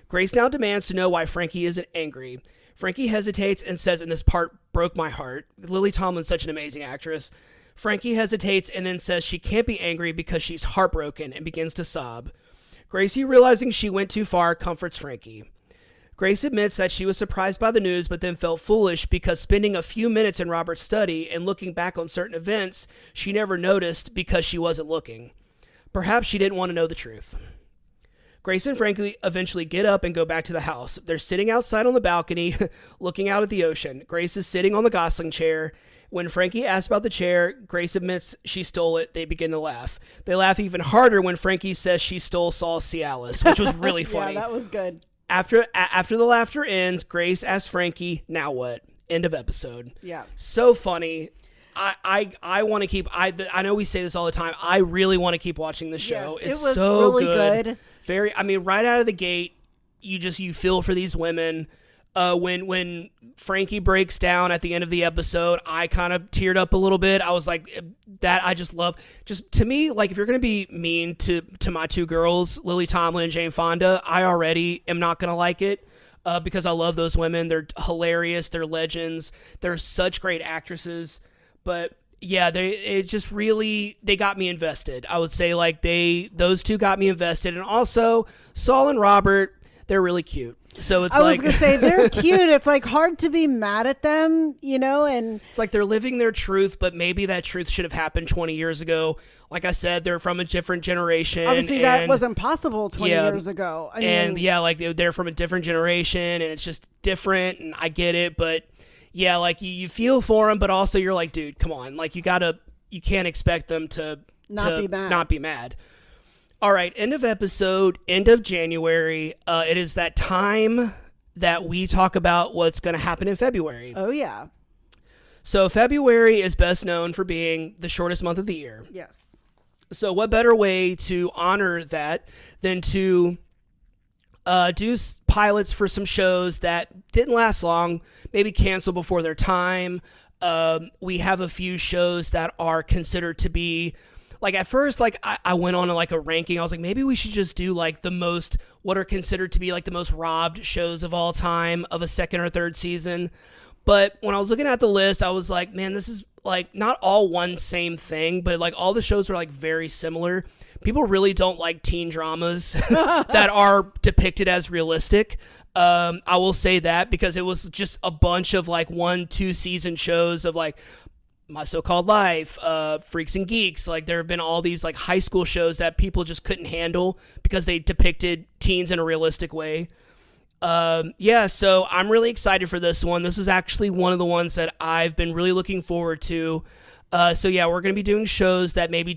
Grace now demands to know why Frankie isn't angry. Frankie hesitates and says, and this part broke my heart. Lily Tomlin's such an amazing actress. Frankie hesitates and then says she can't be angry because she's heartbroken and begins to sob. Gracie, realizing she went too far, comforts Frankie. Grace admits that she was surprised by the news, but then felt foolish because spending a few minutes in Robert's study and looking back on certain events, she never noticed because she wasn't looking. Perhaps she didn't want to know the truth. Grace and Frankie eventually get up and go back to the house. They're sitting outside on the balcony, looking out at the ocean. Grace is sitting on the Gosling chair. When Frankie asks about the chair, Grace admits she stole it. They begin to laugh. They laugh even harder when Frankie says she stole Saul's Cialis, which was really funny. Yeah, that was good. After the laughter ends, Grace asks Frankie, now what? End of episode. Yeah. So funny. I want to keep, I know we say this all the time. I really want to keep watching the show. Yes, it's it was so really good. Very, I mean, right out of the gate, you feel for these women. When Frankie breaks down at the end of the episode, I kind of teared up a little bit. I was like, that I just love. Just to me, like, if you're going to be mean to my two girls, Lily Tomlin and Jane Fonda, I already am not going to like it because I love those women. They're hilarious. They're legends. They're such great actresses. But yeah, they got me invested. I would say like those two got me invested. And also Saul and Robert, they're really cute. So it's I was going to say, they're cute. It's like hard to be mad at them, and it's like they're living their truth, but maybe that truth should have happened 20 years ago. Like I said, they're from a different generation. Obviously, that wasn't possible 20 years ago. Like they're from a different generation and it's just different, and I get it. But yeah, like you feel for them, but also you're like, dude, come on. Like you can't expect them to not be mad. All right, end of episode, end of January. It is that time that we talk about what's going to happen in February. Oh, yeah. So February is best known for being the shortest month of the year. Yes. So what better way to honor that than to do pilots for some shows that didn't last long, maybe cancel before their time. We have a few shows that are considered to be, like at first, like I went on like a ranking. I was like, maybe we should just do like what are considered to be like the most robbed shows of all time of a second or third season. But when I was looking at the list, I was like, man, this is like not all one same thing, but like all the shows were like very similar. People really don't like teen dramas that are depicted as realistic. I will say that because it was just a bunch of like 1-2 season shows of like My So-Called Life, Freaks and Geeks. Like there have been all these like high school shows that people just couldn't handle because they depicted teens in a realistic way. So I'm really excited for this one. This is actually one of the ones that I've been really looking forward to. We're going to be doing shows that maybe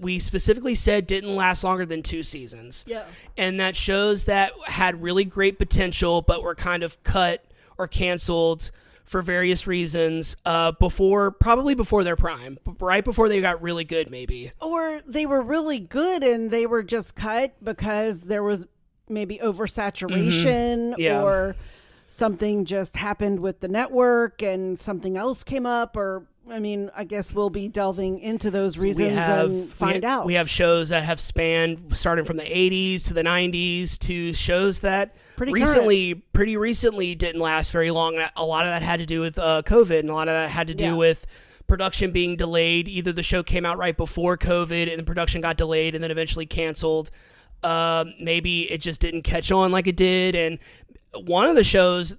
we specifically said didn't last longer than 2 seasons. Yeah. And that shows that had really great potential, but were kind of cut or canceled for various reasons probably before their prime, right before they got really good, maybe. Or they were really good and they were just cut because there was maybe oversaturation or something just happened with the network and something else came up, or I mean, I guess we'll be delving into those reasons and find out. We have shows that have spanned starting from the 80s to the 90s to shows that pretty recently didn't last very long. A lot of that had to do with COVID, and a lot of that had to do with production being delayed. Either the show came out right before COVID and the production got delayed and then eventually canceled. Maybe it just didn't catch on like it did. And one of the shows,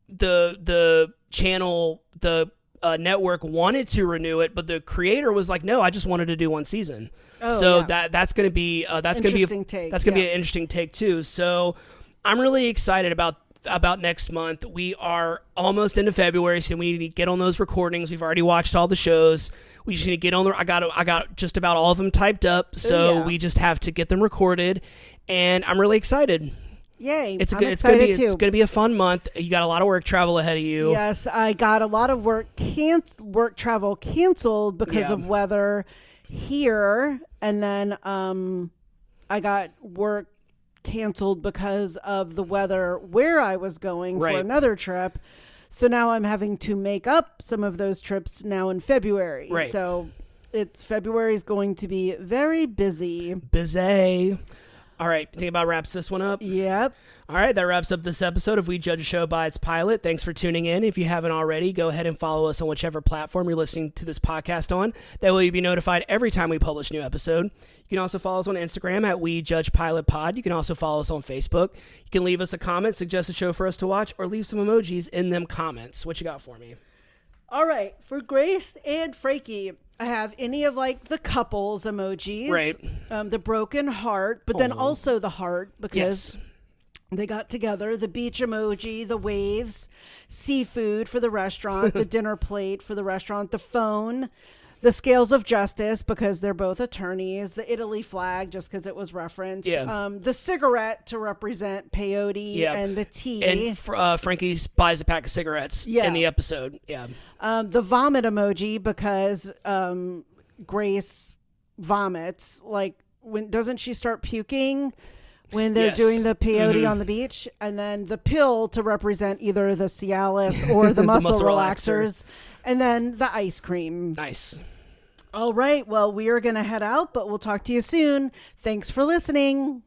the channel, the network wanted to renew it, but the creator was like, "No, I just wanted to do one season." That's going to be an interesting take too. So I'm really excited about next month. We are almost into February, so we need to get on those recordings. We've already watched all the shows. We just need to get on I got just about all of them typed up, so we just have to get them recorded, and I'm really excited. Yay. It's going to be a fun month. You got a lot of work travel ahead of you. Yes, I got a lot of work travel canceled because of weather here, and then I got work canceled because of the weather where I was going for another trip. So now I'm having to make up some of those trips now in February. Right. So February is going to be very busy. All right, think about wraps this one up? Yep. All right, that wraps up this episode of We Judge a Show by its pilot. Thanks for tuning in. If you haven't already, go ahead and follow us on whichever platform you're listening to this podcast on. That way you'll be notified every time we publish a new episode. You can also follow us on Instagram at We Judge Pilot Pod. You can also follow us on Facebook. You can leave us a comment, suggest a show for us to watch, or leave some emojis in them comments. What you got for me? All right, for Grace and Frankie, I have any of like the couples emojis, right? The broken heart, but then also the heart because they got together. The beach emoji, the waves, seafood for the restaurant, the dinner plate for the restaurant, the phone, the scales of justice because they're both attorneys, the Italy flag just because it was referenced, the cigarette to represent peyote, and the tea. And Frankie buys a pack of cigarettes in the episode. Yeah. The vomit emoji because Grace vomits. Like, doesn't she start puking when they're doing the peyote on the beach? And then the pill to represent either the Cialis or the muscle relaxers. And then the ice cream. Nice. All right. Well, we are going to head out, but we'll talk to you soon. Thanks for listening.